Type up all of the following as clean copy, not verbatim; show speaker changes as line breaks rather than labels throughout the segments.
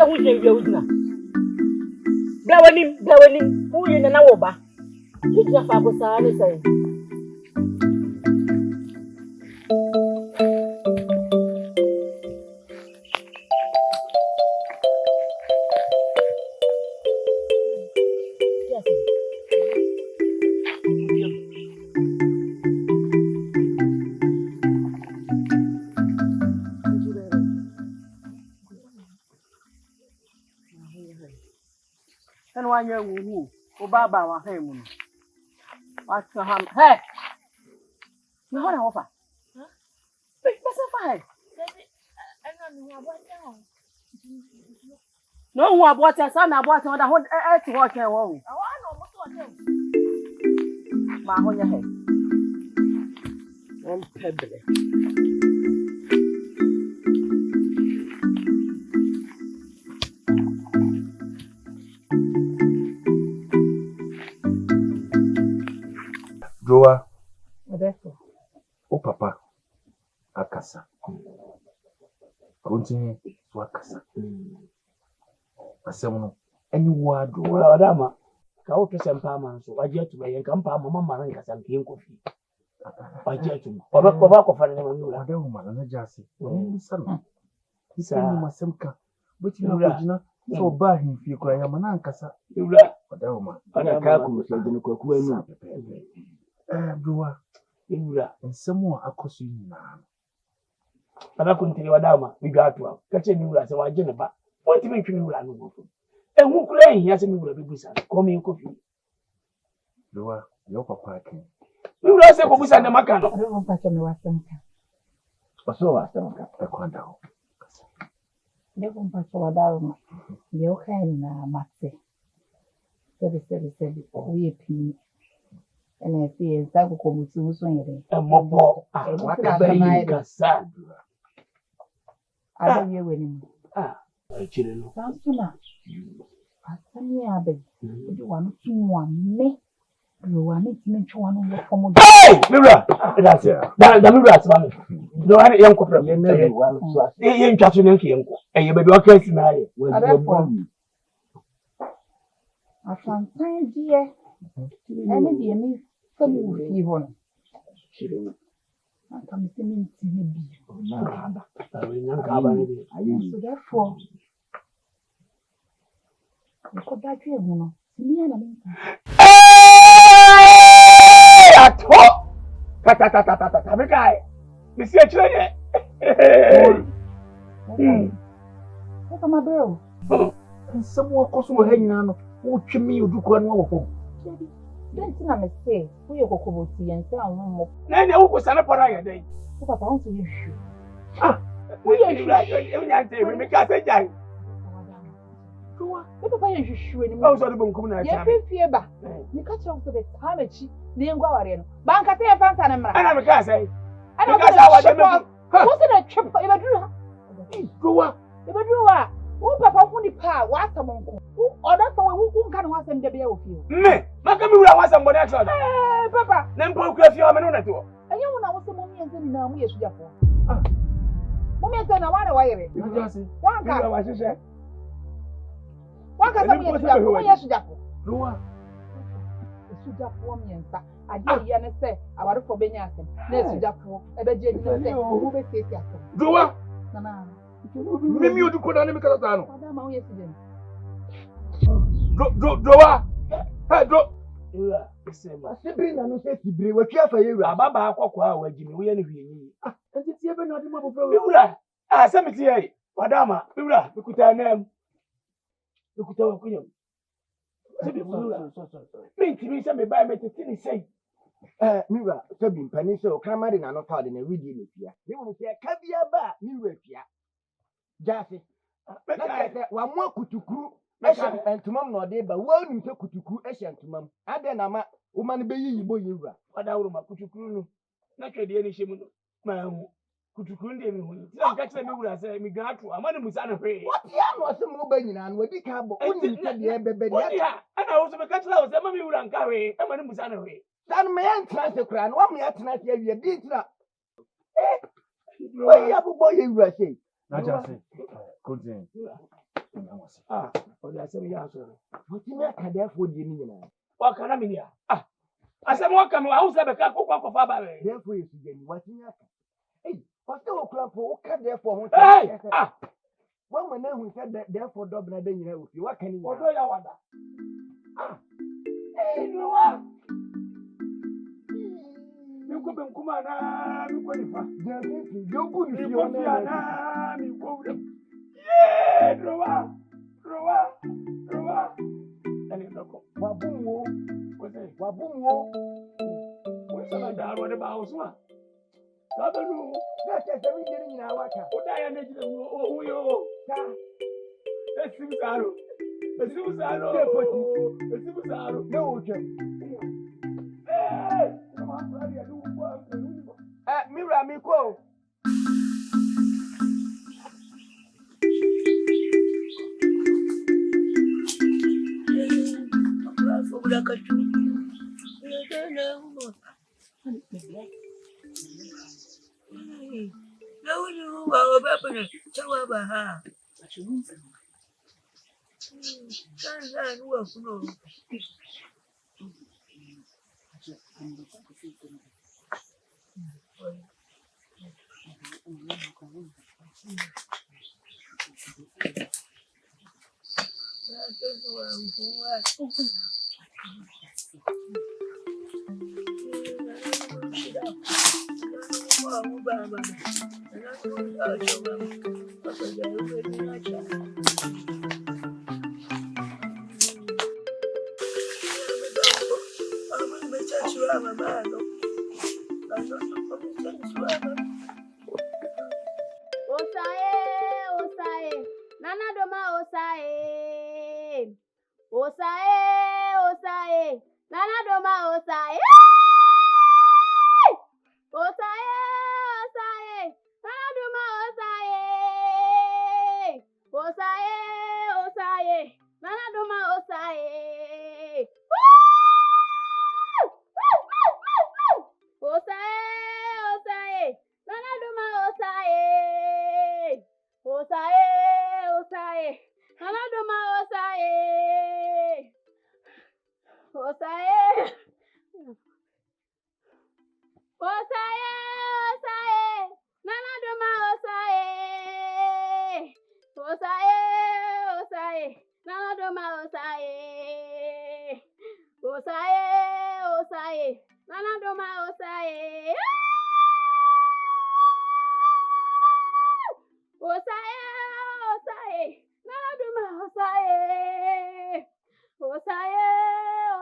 the who's in Yodna. Blowing, who in an hour. You just have to say. And one year who Baba was him. What's your hand? Hey! You want to offer? Huh? What's a fire? No one bought a son, I bought on a whole earth to watch your own. My on your head. One pebble.
Joa.
Therefore.
Oh, Papa. Akasa. Continue to Akasa. Asemuno. Any word,
Adama. Ka to sempama so waje to be yanka mpa mama maran kasa mpe kofi waje to oba ko fara ne mami wala
wada uma na jase ni sana isa ni masemka buti na kujina so ba hin fi kura ya mana nkasa
wala
wada uma
ana ka ku so de ko ku enu
duwa
wala
nsemu akoso nyina
ana ku ntiri Adama bigatu kache ni wala se waje ne ba wonti me ntwi wala no go ehu kura yin ya se mi wala bibusa ko mi kofi
duwa yo papa ken
mi wala se ko busa ne maka no
on pa me wasanka
oso wasanka
kwanda ho
Devo passare da Roma. Io che na mazze. Sebe uye pini. Ene fi za ku ko mutu so yere.
Mopo waka bayi kasa.
Ada yewe ni.
Chire no.
Sansuna. Asani abe. Odi wanu kinwa me. Ro wanu timenchwa no mo fomo.
Hey! Mira. That's it. Da mira asma. No ani yanko from. Yen twaso ne yanko. Eye baby waka sinaye.
Asantan die. Ene die mi famu fi hono.
Chire.
Aka mi se mi ntine bi.
Na ayi nyanka ba ni.
Ayi so therefore. Ko da twa egu no. Ni ana mi.
Ato. Ta. Me kai. Mi se chire ye.
Kama bro.
Nsemu akoso wo hanyina no wo twemi odukwa no wo fo
Don't na me say, who you go koboti and say anwo.
Na ne wo ko sane pora ye dai.
Papa want to you.
Wo ye shura yo nya nte me ka se jai.
Tuwa, papa ye hwehwe ni.
O so de bonkum na
cha. Ye fie ba. Ni ka cho so be time chi, ni ngwa ware no. Ba nka te ye fansa na mra.
Ana me ka sai.
Ana ka sa wa de me. Wo se na twep e beduru ha.
Tuwa.
E beduru wa. Wo papa hu ni pa wa asamonko. Wo oda so wo nka no asem de be ye wo fie.
Me, maka mi wura wasam bone atwa.
Papa.
Na mpo ku afie o me no na to.
Enye wo na wo se mo mi enze ni na mu ye sujafo. Mo mi enze na wa na wa yere.
Najasi.
Wanka.
Wa hwehwe.
Wanka sa mo ye sujafo. Mo ye sujafo.
Tuwa.
Sujafo mi enza. Ade ye ne se awarefo benya asem. Na sujafo e be je ni se wo be sesi asem.
Tuwa.
Nana.
Mimi odukwa na nimekata tano.
Adama wo ye sujafo.
Dowa. Hey, do.
Ura, esema.
Sibiri na no se sibiri wa twa fa yewura.
Ababa akwakwa a wagimi wo ye ne hwienyi.
Enti tie be na ade mabofra
Mi wura. Semiti ye. Adama, mi wura, bikuta nam. Bikuta wa kunyam. Sebi wura. Minti mi se me ba me tete ni sei.
Miwa, sebi mpani se o kramari na no tawde na widi ni pia. Ni wo se ka bia ba ni wura pia. Jase. Na wa mo kutukuru. Esha entumam no de ba wo nim se kutukuru esha entumam. Ade na ma wo man be yiyi bo yewura.
Adawuru ma kutukuru no. Na twede ni hyemu no. Ma hu. Kutukuru ndi mi hu. Ti nka kire mi wura se mi gatu amane musa na hwe.
What ya no se mo ba nyina no wadi ka bo. Oni se de bebe de.
Oni ha. Ana wo se me ka kire wo se ma mi wura nka hwe. Amane musa na hwe.
Dan me yan transe kura no wa me yan transe awie di tira. Oya bu bo yewura se.
Najasi. Cousin.
Ah, or the same answer.
What you make a therefore, Jenny?
What can I mean? Ah, I said, what can I have a cup of Baba?
Therefore, you Jenny, what you make? Hey, what's the o'clock for? What therefore?
Hey! Ah!
One man who said that therefore, Dobna, then you know, what can you
What do you want? Ah! Hey, no one! You could be Kumana, you could be
you good if you
want to you go them. Yeah, Roa, and you know,
Wabumo,
what's it?
Wabumo,
What's that? What about one? Gabaru,
that's every day in our water.
what I am making who you let's see Saro. Let's see Saro. Let's see Saro.
No,
Hey! Come on, Brady, I do work.
Mira, Miko.
Osae, Nana Doma Osae, Osae, Nana Doma Osae, Osae, Nana Doma Osae, Nana Doma Osae, Osae, Nana Doma Osae, Osae, Nana Doma Osae, Osae, Nana Doma Osae, Osae, Nana Doma Osae, Osae, Nana Doma Osae, Osae, Nana Doma Osae,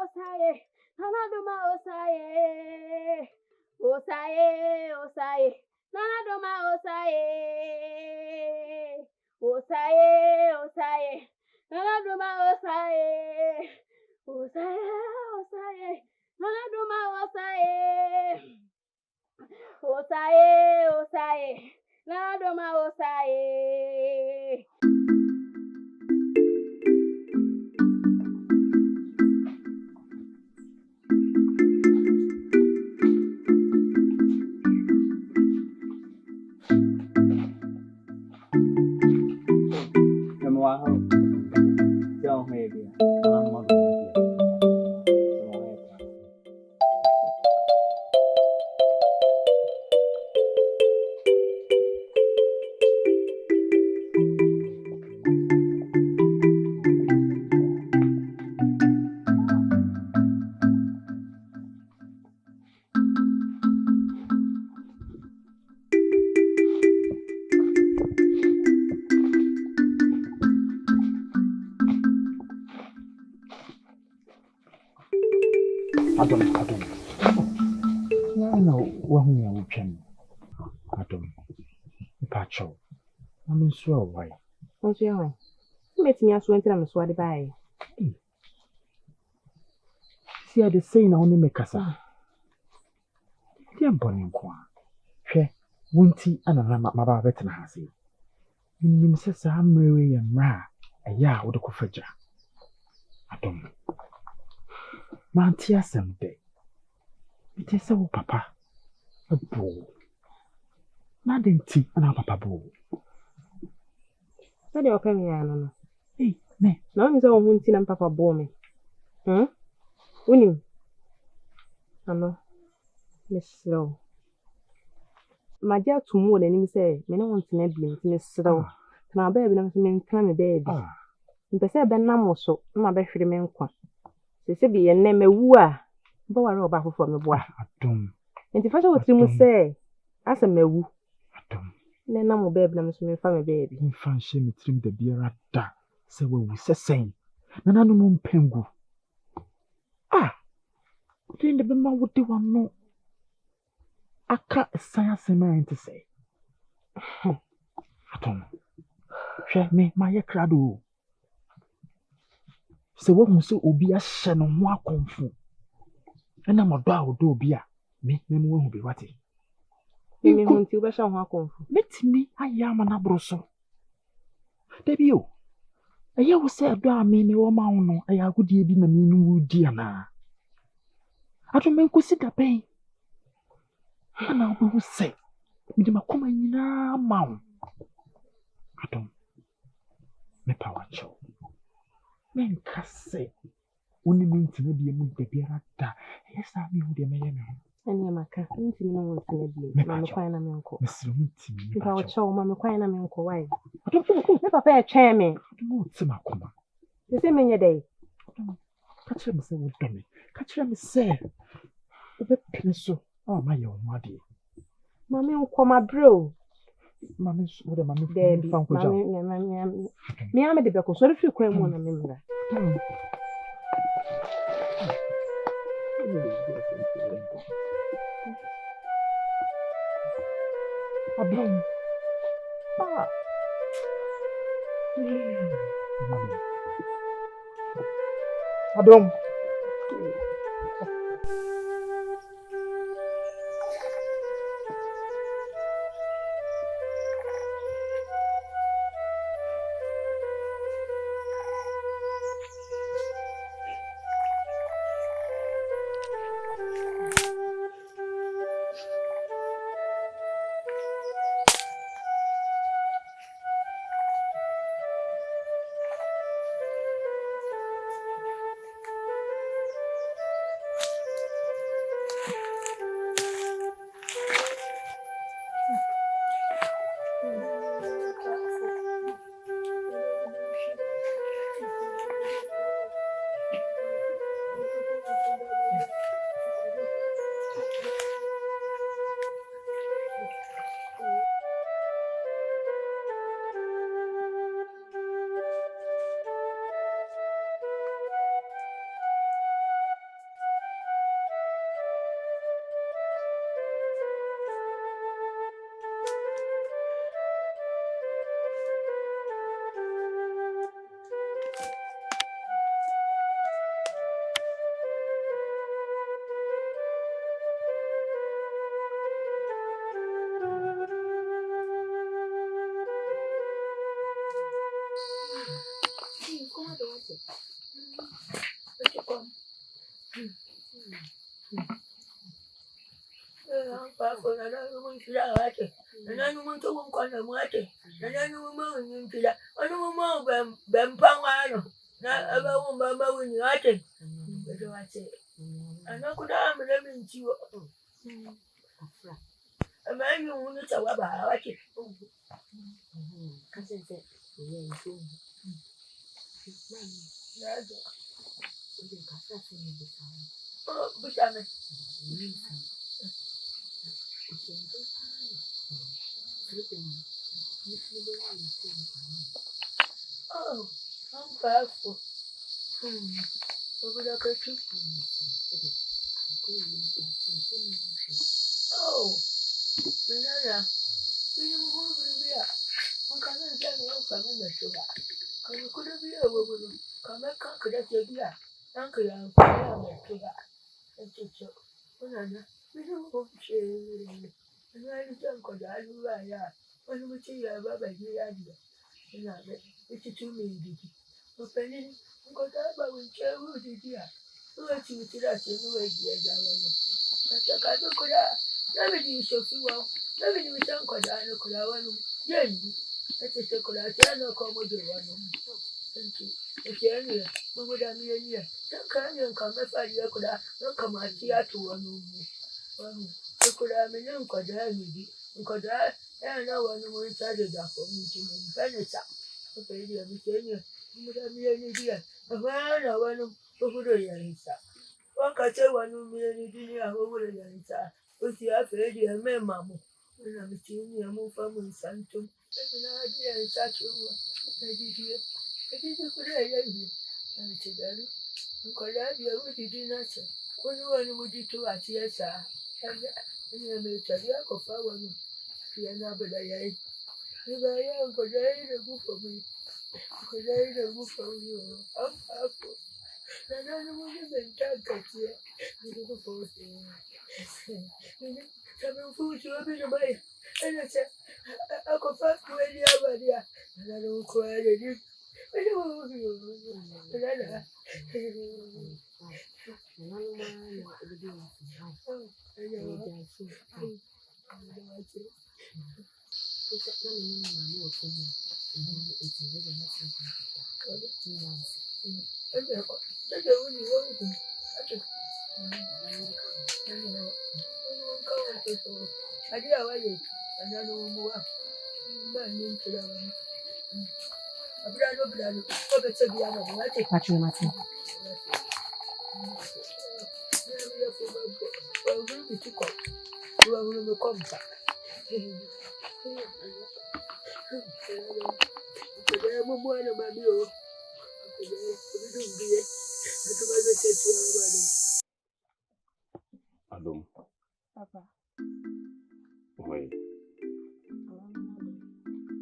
Osae, Nana Doma Osae, Osae, Nana Doma Osae, Osae, Nana Doma Osae, Osae, Nana Doma Osae, Osae, Nana Doma Osae.
Adam. Yeah, no, one year we can. Adam, Pacho. I'm sure why.
What's your way? Let me ask when I'm sweaty by.
See, I say now only make us. Dear Bonnie, she won't see another Mabba veteran has it. You say, I'm Mary and Ra, a ya with a coffee. Adam. Mantia some day. It is so, Papa. A bull. Nothing tea and our Papa bull.
What do you open me?
Hey, me.
Na onye sɛ wo ho nti na papa bɔɔ me. Wonim. Ano. Mesrɛ wo. Magye ato mu wɔ n'anim sɛ me ne wo ntena bio nti mesrɛ wo. Tena baabi na nso mentena me baabi. Mpɛ sɛ ɛbɛnam wo so na mabɛhwere me nkwa. Sɛ bi yɛ nnɛ mawu a bɛware ɔba foforɔ meboa.
Adom.
Nti fa sɛ wotiri mu sɛ asɛ mawu.
Adom.
Na nam wo baabi na nso memfa me baabi.
Mfa nhyɛ me tirim da biara da sɛ wawu sɛ sɛn. Na nanom mpengu. Wodin de bɛma wode wano aka san asɛm a ɛnte sɛ. Adom. Hwɛ me mayɛ krado. Sɛ wohu sɛ obi ahyɛ no ho akɔmfo. Ɛna mɔdɔ a wodɔ obi a me wahu bi wate.
Me hu nti wobɛhyɛ ho akɔmfo.
Metimi ayɛ ama no aboro so. Dabi o. Ɛyɛ wo sɛ ɛdɔ a me wɔ ma wo no ɛyɛ agodie bi na me no wodi anaa. Adom menkosi da bɛn. Ana wobɛhu sɛ mede makoma nyinaa ma wo. Adom. Mepa wakyɛw. Menka sɛ wone me ntina bia mu da biara da. Ɛyɛ saa mehu deɛ mɛyɛ me ho.
Ɛne maka. Ntimi ne wo ntina bio. Ma me kwan na menkɔ.
Mesrɛ wo ntimi.
Mepa wakyɛw ma me kwan na menkɔ wae.
Adom.
Me papa ɛtwɛn me.
Adom wote makoma.
Sɛ menyɛ dɛ.
Ka kyerɛ me sɛ wodɔ me. Ka kyerɛ me sɛ wobɛpene so a mayɛ wo ho adeɛ.
Ma menkɔ mabrɛ o.
Mame so wode mame
Dabi.
fa nkɔgya wo.
Me a mede bɛkɔ sɔre firi kwan mu na memmra.
Adom. Adom.
Again, what would I mean here? Can you come if I could not come out here to one room? I could have been in Kodami, because I know one more inside the dark for me to manage up. Okay, dear, Miss Daniel, you would have me any dear. A man, I want to go to the answer. What can I tell one who made any dinner over the answer? With the affair, dear, my mamma. When I'm seeing you move from Santum, and I dear such a one. I did hear. It is a good idea. And it's a daddy. Because I dear with the dinner, sir. When you want to do to us, yes, sir. And I may tell you, I'll go for one. Fiona, but I ain't. If I am, because I ain't a good for me. Because I ain't a good for you. I'm powerful. And I don't want to be tangled here. I don't go for it. Some food to a bit of my. And I said, I could fast away the other day. And I don't cry at you. I don't want you. I did away it, and I don't move up. I'm not going to be able to take
Patrol Martin.
Adom,
Papa.
wait.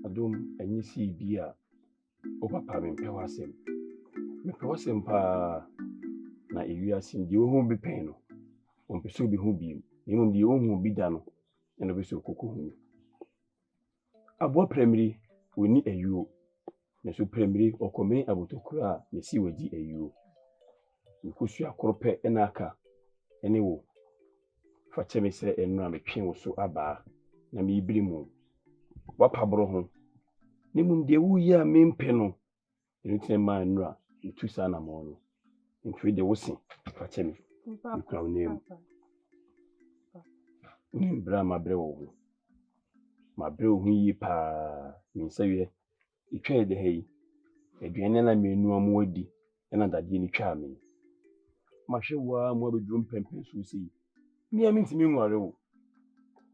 Adom, and you see, dear, oh, papa, me pay was him. Me pay was him, pa. Na if you are seeing the won't be pain. On pursue be who be, even the own who be done, and obey so cocoon. Abo primary, we need a you. Nesu primary or coming about to cry, you see what a you. You could see a crope and aka. Anyway, for Chemi say, and now me chin was so aba, na me brimu. What pabro? Nimun de woo ya main penno. You tell my nra, you two sana mono. In trade the wussing, for Chemi. You crown name. Brahma brew. My brew he pa, mean say, you trade the hay. A Diana may know more di, and another guinea charming. Masha wa more bedroom pempens who see. Me, I mean to me, Maro.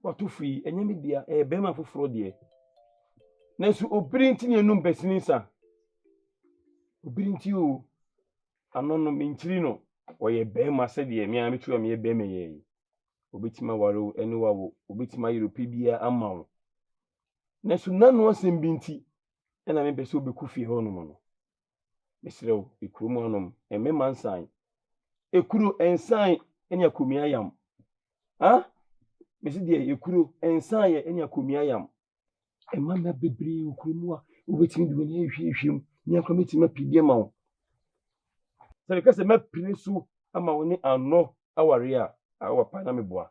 What to free, and you dear, a bema for fraud, dear. Nancy, obedient in your number, Sinisa. Obedient you. Anon mintrino, or ye bema said, ye, me, I'm to me a bema ye. Obitima waro, and no, obitima Europea amount. Nancy, none was in binti, and I may be so be coffee honor. Miss Low, a crewmanum, a memman sign. A crew and sign, and ya kumiayam. Ah? Mrs. Dear, you crew and sign, and ya kumiayam. A mamma be brave, crumwa, waiting to when him, near committing my pediamount. So, because a map pinisu, a maoni and no, our rear, our panamiboa.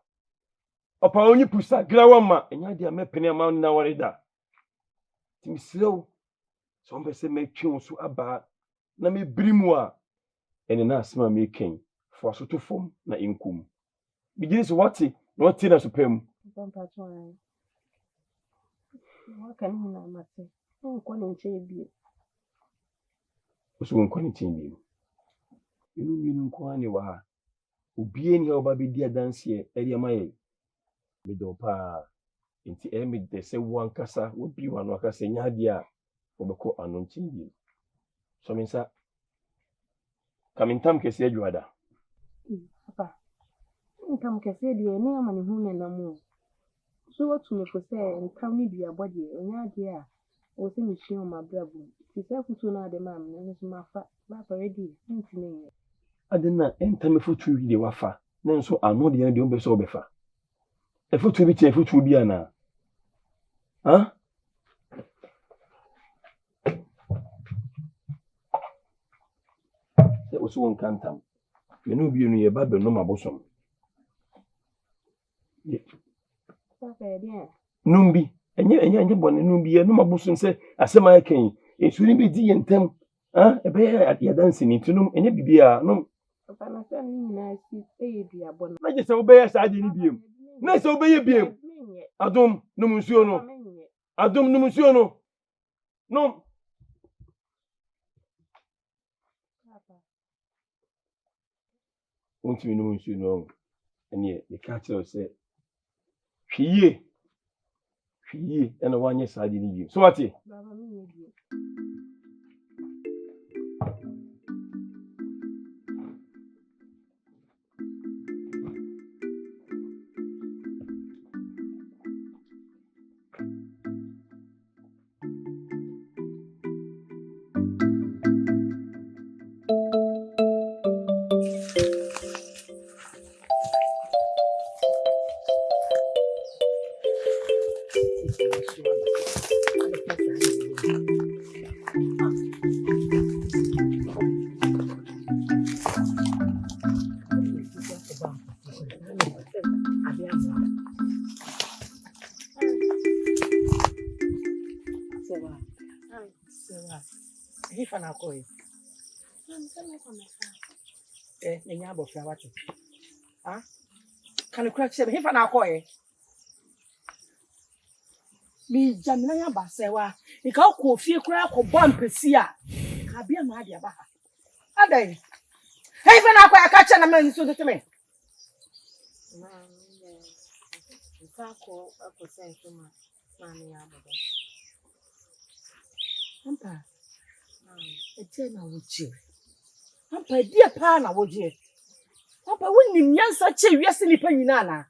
Upon you pusa, grawama, and ya dear mapping amount in our radar. Miss Slow, some say make tunes so about. Na me brimwa ene na asema me ken for so to form na inkum begins what na supem
Patrol. What can you know, Martin? No, calling Chaby.
so won kwani bi inu kwani wa obie ni oba be dia dance e area maye me do pa nti e me de se wo ankasa wo bi wa no akasa nya dia obeko anon bi. So minsa kamintam kesi adwada.
Papa. Come can say the name and whom and no more. So what to me for say and come me be a body and ya dear. Was in machine on my brother. He said to know the man and it's my fat already.
I didn't enter me for 2 the wafa. Then so I know the end of the so befa. A foot to be a foot will be an huh? That was one cantam. You know, be near Babel, no my bosom. Numbi, and yet, born in Numbi, no my bosom say, as some I can. It will be D and Tem, Ebe ya dance ni tunum enye bibia no.
Papa na se ni na si e bi abona.
Na je se obeye sa ade ni biem. Na se obeye biem. Adom num nsuo no. Adom num nsuo no. No. Untimi num nsuo no. Ene e ka kire se hwiye. Hwiye ena wanye sa ade ni biem. So wate?
Baba mi nye bi.
Nya abofra wate. Kan kura kye me hefa na akoye. Mi jamina ya basewa. Ika ko fie kura ko bompesi a. Ka bia ma ade aba. Adai. Hefa na akoye ka kye na man so tete.
Ko sense ma ya bodo.
Ampa. Ete na wuchi. Ampa die pa na woje. Ampa wonim nyansa che wiase nipa nyina na.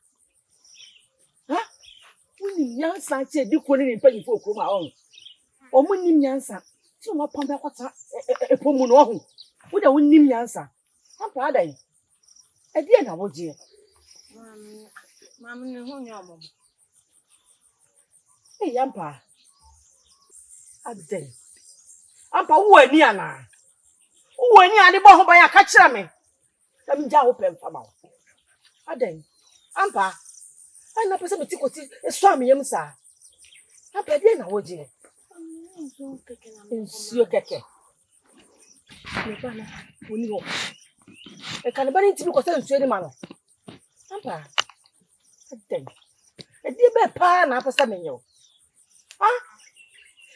Wonim nyansa che di ko ni nipa nyifo okro ma on. Omunim nyansa. Ti mo pambe kwata epomu no ho. Wo da wonim nyansa. Ampa adai. Ede na woje.
Mami ni hu nya mo.
Ampa. Adai. Ampa wo ani ana. Wo ani ade bo ho ban ya ka kira me. Ka mi ja wo pem fama. Adai. Ampa. Ai na pese betikoti eso amyem sa. Ampa de na woje. Nsio keke. Me bana oni ho. E kan ba ni tibi ko se nsuo ni ma no. Ampa. Adai. E di be pa na pese menyo.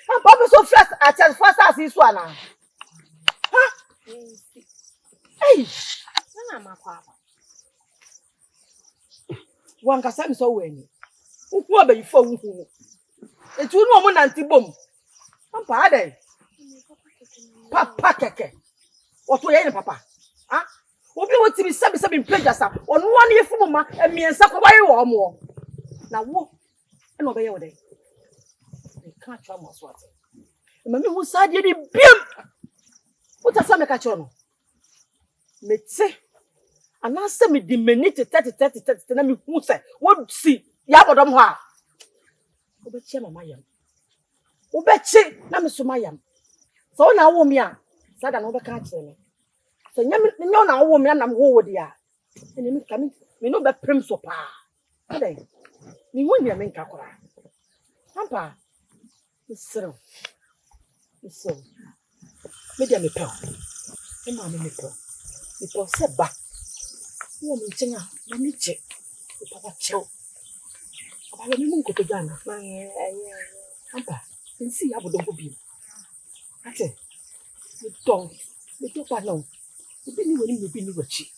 Ampa be so fast at first as isu ana. Hey,
Na makwa.
wanka sa mi so weni. Ukwu abayifo wuhu. Etu nu omo nanti bom. Ampa adai. Papa keke. Oto ye ni papa. Obi wo tibi sabi mpejasa. Onu wani yefu ma emiensa ko bayi wo mo. Na wo e no be ye wo dai. I can't try my swat. Mami hu sa de biem. Uta sa me ka cho no. Mete. Ana se me di minute 30 na me hu se. Wo si ya bodom ho a. Obechi mama yam. Obechi na me so mayam. So na wo mi a. Sa da no be ka kire me. So nya na wo mi na me wo di a. Ene mi ka me no be prem so pa. Adai. Mi hu ni me nka kora. Ampa. Isro. Me dia me pe. E ma me pe. Me pe se ba. Wo mi chenga, na mi che. E papa cheo. Aba me mu nkoto jana.
Ma ye
Ampa. Nsi ya bodo bi. Ate. Me to pa no. Obi ni woni me bi ni wachi.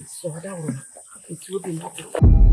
So da wo. It's will be nothing.